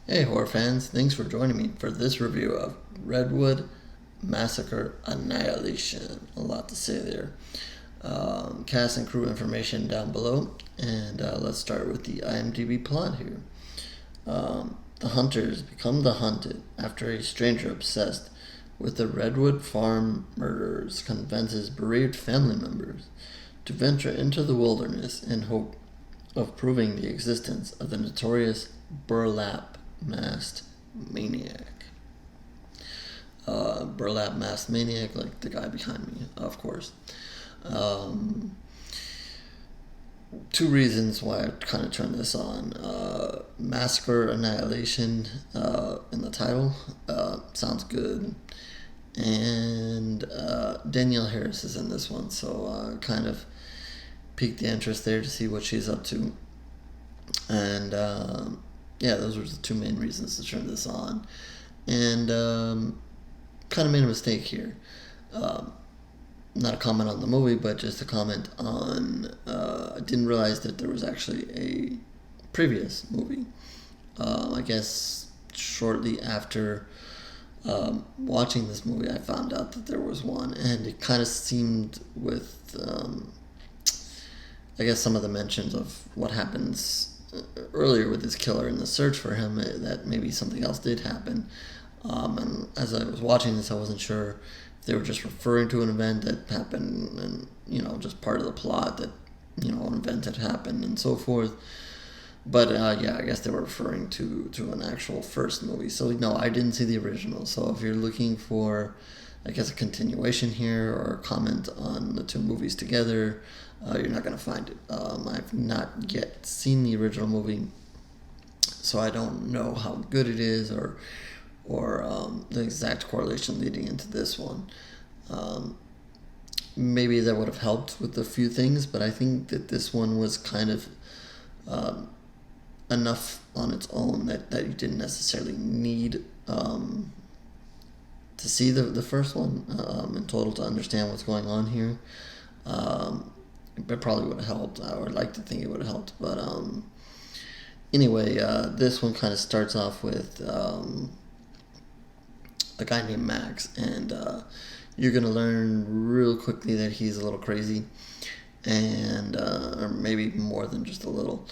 Hey horror fans, thanks for joining me for this review of Redwood Massacre Annihilation. A lot to say there. Cast and crew information down below, and let's start with the IMDb plot here. The hunters become the hunted after a stranger obsessed with the Redwood Farm murders convinces bereaved family members to venture into the wilderness in hope of proving the existence of the notorious burlap masked maniac. Burlap masked maniac, like the guy behind me, of course. Um, Two reasons why I kind of turned this on. Massacre Annihilation in the title sounds good. And Danielle Harris is in this one, so kind of piqued the interest there to see what she's up to. And yeah, those were the two main reasons to turn this on. And kind of made a mistake here. Not a comment on the movie, but just a comment on. I didn't realize that there was actually a previous movie. I guess shortly after watching this movie, I found out that there was one, and it kind of seemed with, I guess, some of the mentions of what happens earlier with this killer and the search for him, that maybe something else did happen. And as I was watching this, I wasn't sure if they were just referring to an event that happened and, just part of the plot that, an event had happened and so forth. But yeah, I guess they were referring to an actual first movie. So no, I didn't see the original. So if you're looking for, I guess, a continuation here or a comment on the two movies together, you're not going to find it. I've not yet seen the original movie, so I don't know how good it is or the exact correlation leading into this one. Maybe that would have helped with a few things, but I think that this one was kind of enough on its own that you didn't necessarily need to see the first one in total to understand what's going on here. It probably would have helped. I would like to think it would have helped, but anyway, this one kind of starts off with a guy named Max, and you're gonna learn real quickly that he's a little crazy, and or maybe more than just a little.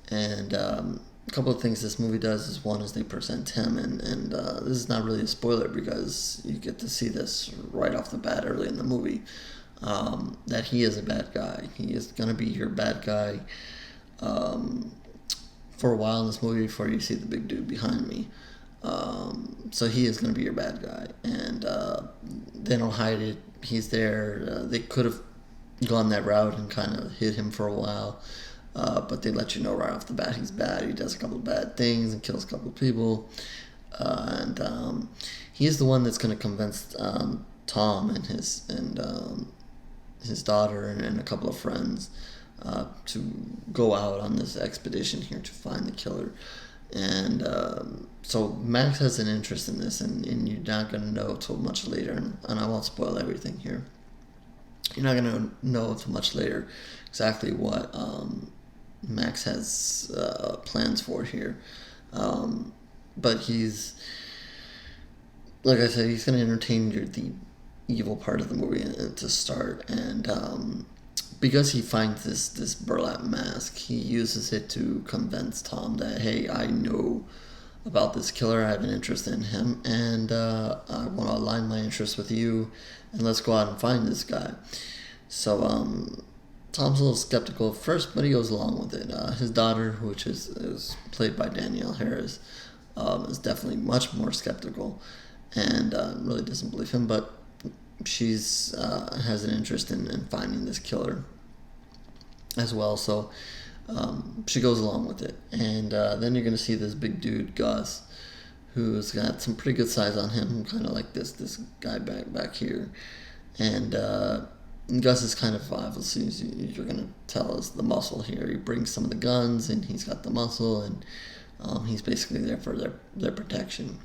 And a couple of things this movie does is, one is they present him, and this is not really a spoiler because you get to see this right off the bat early in the movie, that he is a bad guy. He is gonna be your bad guy for a while in this movie before you see the big dude behind me. So he is going to be your bad guy, and they don't hide it. He's there. They could have gone that route and kind of hid him for a while, but they let you know right off the bat he's bad. He does a couple of bad things and kills a couple of people, and he's the one that's going to convince Tom and his daughter and a couple of friends to go out on this expedition here to find the killer. And so Max has an interest in this, and you're not going to know till much later, and I won't spoil everything here. You're not going to know till much later exactly what Max has plans for here. But he's, like I said, he's going to entertain the evil part of the movie to start, and because he finds this burlap mask, he uses it to convince Tom that, hey, I know about this killer, I have an interest in him, and I want to align my interests with you, and let's go out and find this guy. So Tom's a little skeptical at first, but he goes along with it. His daughter, which is played by Danielle Harris, is definitely much more skeptical, and really doesn't believe him, but she's has an interest in finding this killer as well, so she goes along with it. And then you're going to see this big dude, Gus, who's got some pretty good size on him, kind of like this guy back here. And Gus is kind of, obviously, you're going to tell us, the muscle here. He brings some of the guns, and he's got the muscle, and he's basically there for their protection.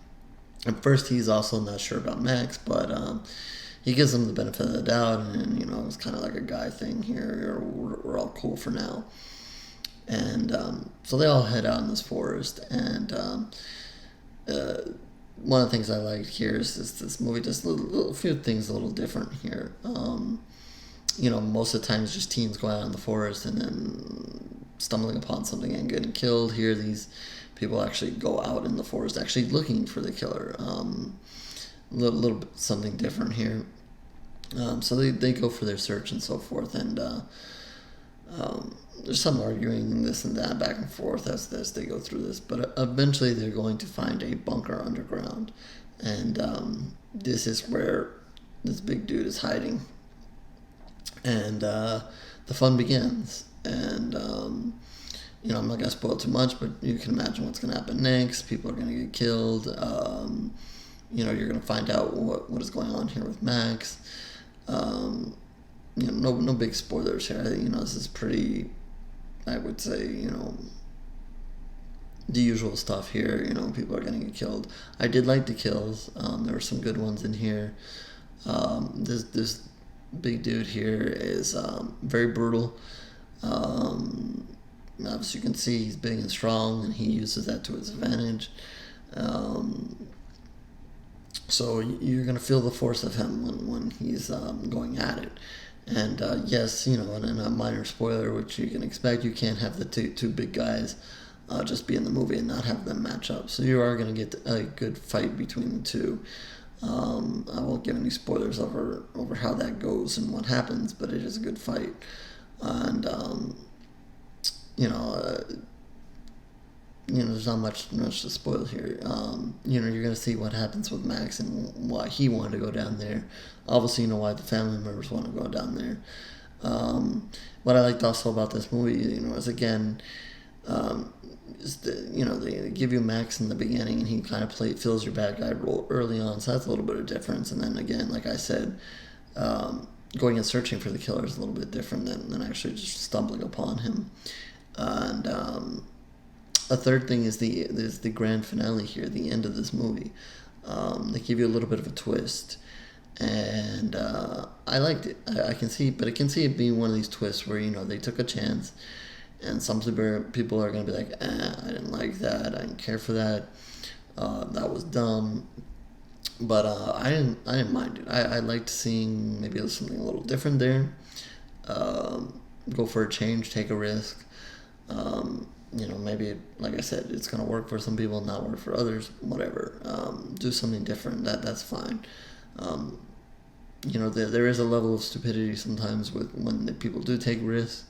At first, he's also not sure about Max, but he gives him the benefit of the doubt, and it's kind of like a guy thing here. We're all cool for now. And so they all head out in this forest, and one of the things I liked here is this movie does a few things a little different here. Most of the time it's just teens going out in the forest and then stumbling upon something and getting killed. Here, these people actually go out in the forest actually looking for the killer. Little bit something different here. So they go for their search and so forth, and there's some arguing and this and that back and forth as they go through this, but eventually they're going to find a bunker underground, and this is where this big dude is hiding, and the fun begins. And I'm not gonna spoil too much, but you can imagine what's gonna happen next. People are gonna get killed. You're gonna find out what is going on here with Max. No big spoilers here. This is pretty, I would say, the usual stuff here. People are going to get killed. I did like the kills. There were some good ones in here. This big dude here is very brutal. Obviously, you can see he's big and strong, and he uses that to his advantage. So you're going to feel the force of him when he's going at it. And yes, in a minor spoiler, which you can expect, you can't have the two big guys just be in the movie and not have them match up. So you are going to get a good fight between the two. I won't give any spoilers over how that goes and what happens, but it is a good fight. And, there's not much to spoil here. You're going to see what happens with Max and why he wanted to go down there. Obviously, why the family members want to go down there. What I liked also about this movie, is again, they give you Max in the beginning and he kind of fills your bad guy role early on, so that's a little bit of difference. And then again, like I said, going and searching for the killer is a little bit different than actually just stumbling upon him. And a third thing is the grand finale here, the end of this movie. They give you a little bit of a twist, and I liked it. I can see it being one of these twists where they took a chance, and some people are going to be like, I didn't like that, I didn't care for that, that was dumb. But I didn't mind it. I liked seeing maybe something a little different there. Go for a change, take a risk. Maybe, like I said, it's going to work for some people, not work for others, whatever. Do something different, that's fine. There is a level of stupidity sometimes when the people do take risks,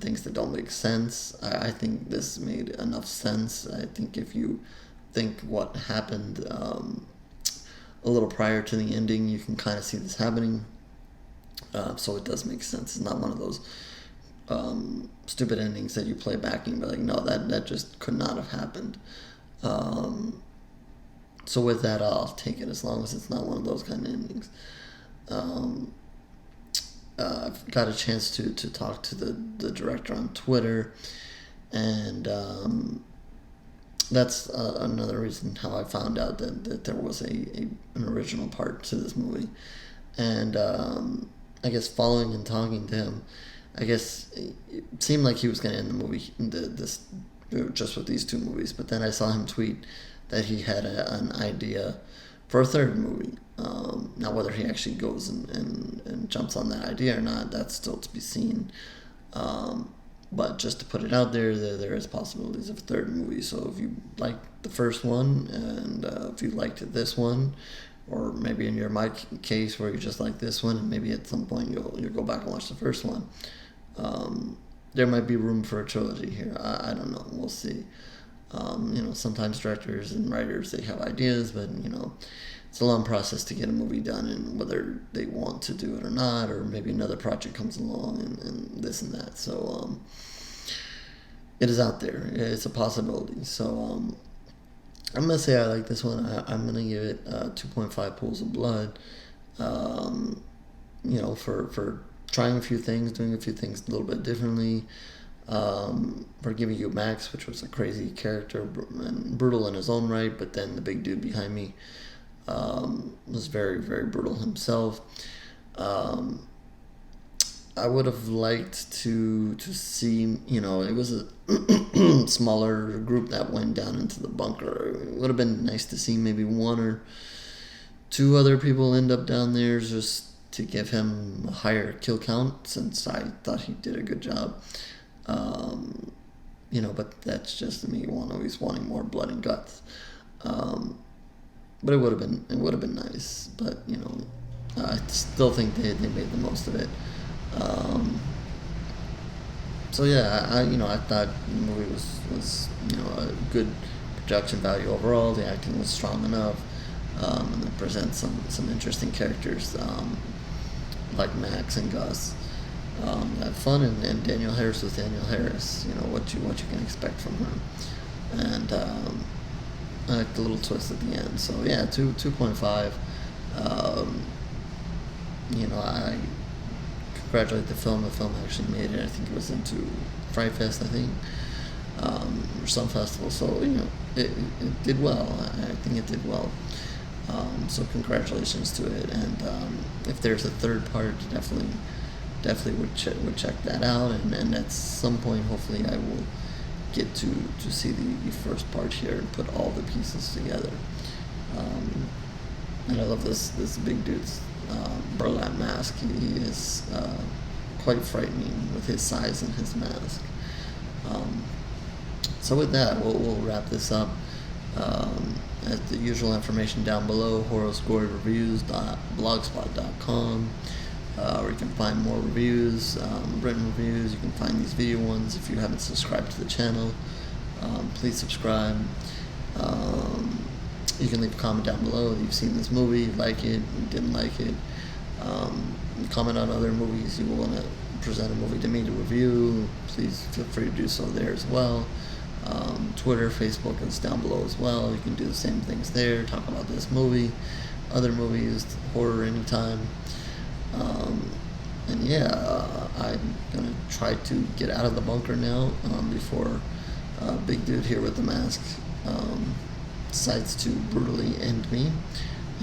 things that don't make sense. I think this made enough sense. I think if you think what happened a little prior to the ending, you can kind of see this happening. So it does make sense. It's not one of those stupid endings that you play back and be like, no, that just could not have happened. So with that, I'll take it as long as it's not one of those kind of endings. I've got a chance to talk to the director on Twitter, and that's another reason how I found out that there was an original part to this movie. And I guess following and talking to him, I guess it seemed like he was going to end the movie just with these two movies, but then I saw him tweet that he had an idea for a third movie. Now, whether he actually goes and jumps on that idea or not, that's still to be seen. But just to put it out there is possibilities of a third movie. So if you liked the first one, and if you liked this one, or maybe in my case where you just like this one, and maybe at some point you'll go back and watch the first one, there might be room for a trilogy here. I don't know. We'll see. Sometimes directors and writers, they have ideas, but it's a long process to get a movie done, and whether they want to do it or not, or maybe another project comes along and this and that. So it is out there. It's a possibility. So I'm gonna say I like this one. I'm gonna give it 2.5 pools of blood. For trying a few things, doing a few things a little bit differently. For giving you Max, which was a crazy character and brutal in his own right, but then the big dude behind me was very, very brutal himself. I would have liked to see, it was a smaller group that went down into the bunker. It would have been nice to see maybe one or two other people end up down there just to give him a higher kill count, since I thought he did a good job. But that's just me always wanting more blood and guts. But it would have been nice. But I still think they made the most of it. So yeah, I thought the movie was a good production value overall. The acting was strong enough, and it presents some interesting characters, like Max and Gus. Had fun, and Danielle Harris was Danielle Harris. What you can expect from her, and I like the little twist at the end. So yeah, 2.5. I congratulate the film. The film actually made it. I think it was into Fright Fest, or some festival. So it did well. I think it did well. So congratulations to it. And if there's a third part, definitely would check that out. And at some point, hopefully, I will get to see the first part here and put all the pieces together. And I love this big dude's burlap mask. He is quite frightening with his size and his mask. So with that, we'll wrap this up. As the usual information down below, horrorscoryreviews.blogspot.com, where you can find more reviews, written reviews. You can find these video ones. If you haven't subscribed to the channel, please subscribe. You can leave a comment down below if you've seen this movie, you like it, you didn't like it. Comment on other movies you want to present a movie to me to review. Please feel free to do so there as well. Twitter, Facebook is down below as well. You can do the same things there. Talk about this movie, other movies, horror anytime. And yeah, I'm gonna try to get out of the bunker now before big dude here with the mask decides to brutally end me.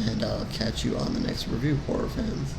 And I'll catch you on the next review, horror fans.